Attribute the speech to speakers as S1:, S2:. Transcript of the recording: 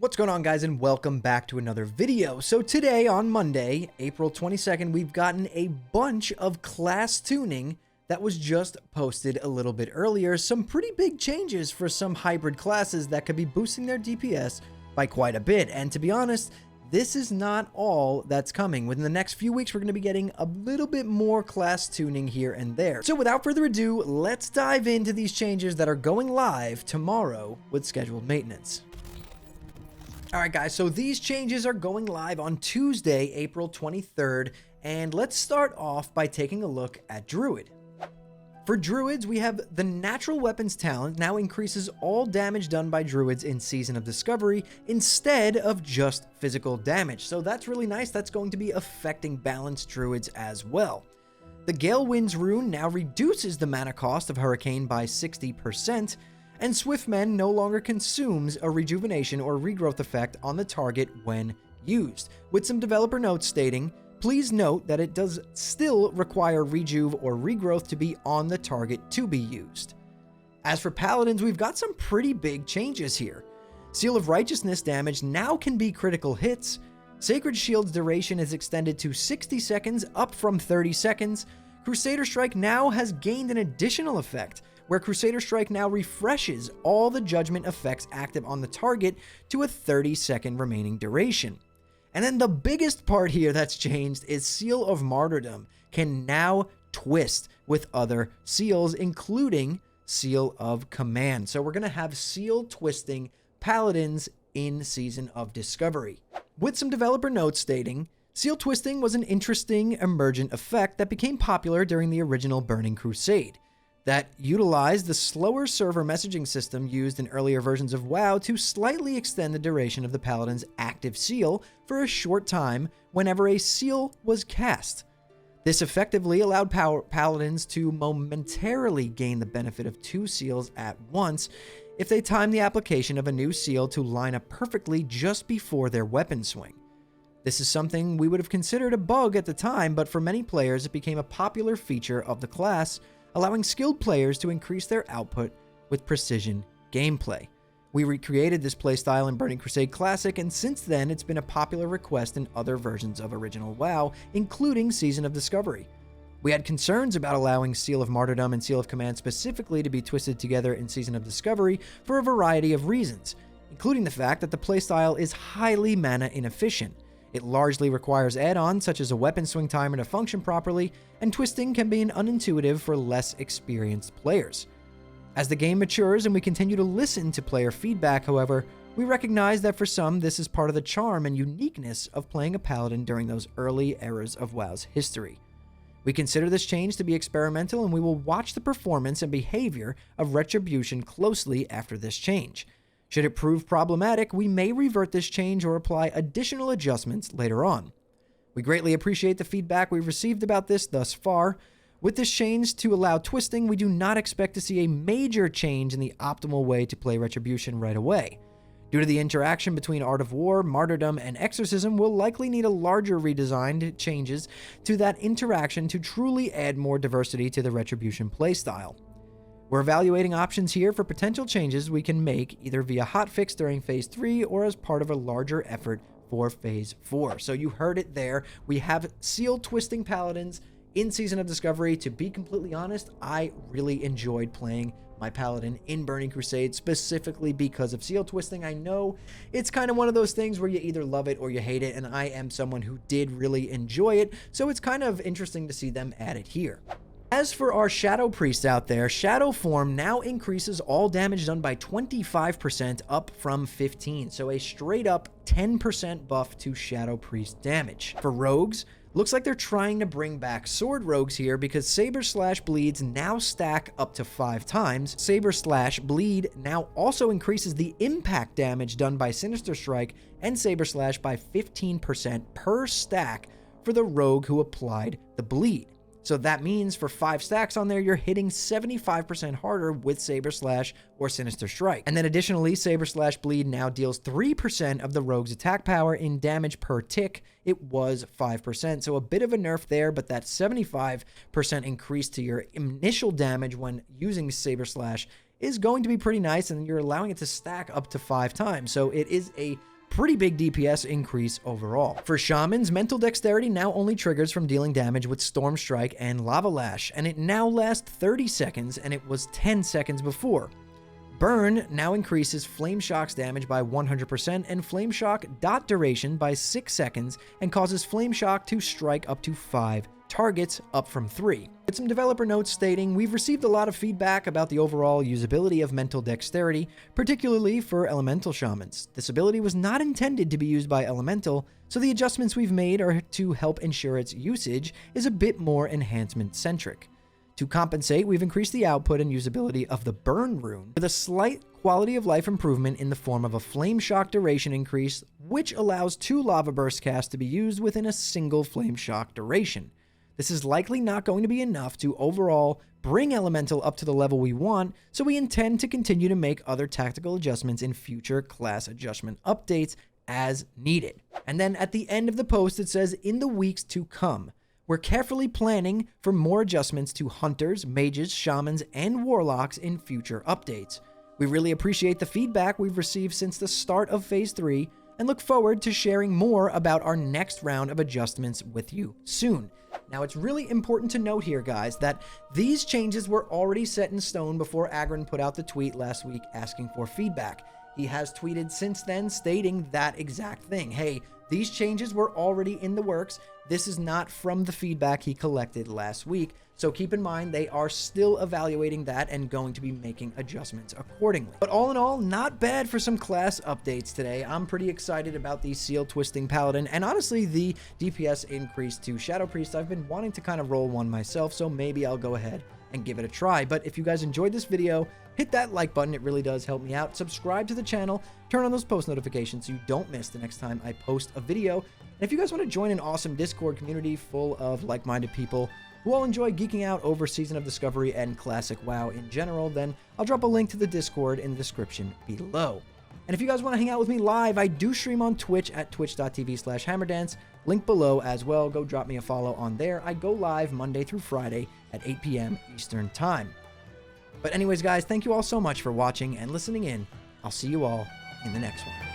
S1: What's going on, guys, and welcome back to another video. So today on Monday, April 22nd, we've gotten a bunch of class tuning that was just posted a little bit earlier. Some pretty big changes for some hybrid classes that could be boosting their DPS by quite a bit. And to be honest, this is not all that's coming. Within the next few weeks, we're going to be getting a little bit more class tuning here and there. So without further ado, let's dive into these changes that are going live tomorrow with scheduled maintenance. Alright guys, so these changes are going live on Tuesday, April 23rd, and let's start off by taking a look at Druid. For Druids, we have the Natural Weapons talent now increases all damage done by Druids in Season of Discovery instead of just physical damage, so that's really nice. That's going to be affecting balanced Druids as well. The Gale Winds rune now reduces the mana cost of Hurricane by 60%, and Swiftmend no longer consumes a rejuvenation or regrowth effect on the target when used, with some developer notes stating, please note that it does still require rejuve or regrowth to be on the target to be used. As for Paladins, we've got some pretty big changes here. Seal of Righteousness damage now can be critical hits, Sacred Shield's duration is extended to 60 seconds up from 30 seconds, Crusader Strike now has gained an additional effect, where Crusader Strike now refreshes all the judgment effects active on the target to a 30-second remaining duration. And then the biggest part here that's changed is Seal of Martyrdom can now twist with other seals, including Seal of Command. So we're going to have seal twisting Paladins in Season of Discovery, with some developer notes stating, seal twisting was an interesting emergent effect that became popular during the original Burning Crusade, that utilized the slower server messaging system used in earlier versions of WoW to slightly extend the duration of the Paladin's active seal for a short time whenever a seal was cast. This effectively allowed Paladins to momentarily gain the benefit of two seals at once if they timed the application of a new seal to line up perfectly just before their weapon swing. This is something we would have considered a bug at the time, but for many players it became a popular feature of the class, allowing skilled players to increase their output with precision gameplay. We recreated this playstyle in Burning Crusade Classic, and since then it's been a popular request in other versions of original WoW, including Season of Discovery. We had concerns about allowing Seal of Martyrdom and Seal of Command specifically to be twisted together in Season of Discovery for a variety of reasons, including the fact that the playstyle is highly mana inefficient. It largely requires add-ons such as a weapon swing timer to function properly, and twisting can be unintuitive for less experienced players. As the game matures and we continue to listen to player feedback, however, we recognize that for some this is part of the charm and uniqueness of playing a Paladin during those early eras of WoW's history. We consider this change to be experimental, and we will watch the performance and behavior of Retribution closely after this change. Should it prove problematic, we may revert this change or apply additional adjustments later on. We greatly appreciate the feedback we've received about this thus far. With this change to allow twisting, we do not expect to see a major change in the optimal way to play Retribution right away. Due to the interaction between Art of War, Martyrdom, and Exorcism, we'll likely need a larger redesigned changes to that interaction to truly add more diversity to the Retribution playstyle. We're evaluating options here for potential changes we can make either via hotfix during Phase 3 or as part of a larger effort for Phase 4. So you heard it there. We have seal twisting Paladins in Season of Discovery. To be completely honest, I really enjoyed playing my Paladin in Burning Crusade specifically because of seal twisting. I know it's kind of one of those things where you either love it or you hate it, and I am someone who did really enjoy it, so it's kind of interesting to see them add it here. As for our Shadow Priest out there, Shadow Form now increases all damage done by 25% up from 15%, so a straight up 10% buff to Shadow Priest damage. For Rogues, looks like they're trying to bring back Sword Rogues here because Saber Slash Bleeds now stack up to 5 times. Saber Slash Bleed now also increases the impact damage done by Sinister Strike and Saber Slash by 15% per stack for the Rogue who applied the bleed. So that means for 5 stacks on there, you're hitting 75% harder with Saber Slash or Sinister Strike. And then additionally, Saber Slash Bleed now deals 3% of the rogue's attack power in damage per tick. It was 5%, so a bit of a nerf there, but that 75% increase to your initial damage when using Saber Slash is going to be pretty nice, and you're allowing it to stack up to 5 times. So it is a pretty big DPS increase overall. For Shamans, Mental Dexterity now only triggers from dealing damage with Storm Strike and Lava Lash, and it now lasts 30 seconds, and it was 10 seconds before. Burn now increases Flame Shock's damage by 100% and Flame Shock dot duration by 6 seconds and causes Flame Shock to strike up to 5 targets, up from 3. With some developer notes stating, we've received a lot of feedback about the overall usability of Mental Dexterity, particularly for Elemental Shamans. This ability was not intended to be used by Elemental, so the adjustments we've made are to help ensure its usage is a bit more enhancement-centric. To compensate, we've increased the output and usability of the Burn rune with a slight quality of life improvement in the form of a Flame Shock duration increase, which allows 2 Lava Burst casts to be used within a single Flame Shock duration. This is likely not going to be enough to overall bring Elemental up to the level we want, so we intend to continue to make other tactical adjustments in future class adjustment updates as needed. And then at the end of the post, it says, in the weeks to come, we're carefully planning for more adjustments to Hunters, Mages, Shamans, and Warlocks in future updates. We really appreciate the feedback we've received since the start of Phase 3 and look forward to sharing more about our next round of adjustments with you soon. Now, it's really important to note here, guys, that these changes were already set in stone before Agron put out the tweet last week asking for feedback. He has tweeted since then stating that exact thing. Hey, these changes were already in the works. This is not from the feedback he collected last week, so keep in mind they are still evaluating that and going to be making adjustments accordingly. But all in all, not bad for some class updates today. I'm pretty excited about the Seal Twisting Paladin, and honestly, the DPS increase to Shadow Priest. I've been wanting to kind of roll one myself, so maybe I'll go ahead and give it a try. But if you guys enjoyed this video, hit that like button. It really does help me out. Subscribe to the channel. Turn on those post notifications so you don't miss the next time I post a video. And if you guys want to join an awesome Discord community full of like-minded people who all enjoy geeking out over Season of Discovery and Classic WoW in general, then I'll drop a link to the Discord in the description below. And if you guys want to hang out with me live, I do stream on Twitch at twitch.tv/hammerdance. Link below as well. Go drop me a follow on there. I go live Monday through Friday at 8 p.m. Eastern Time. But anyways, guys, thank you all so much for watching and listening in. I'll see you all in the next one.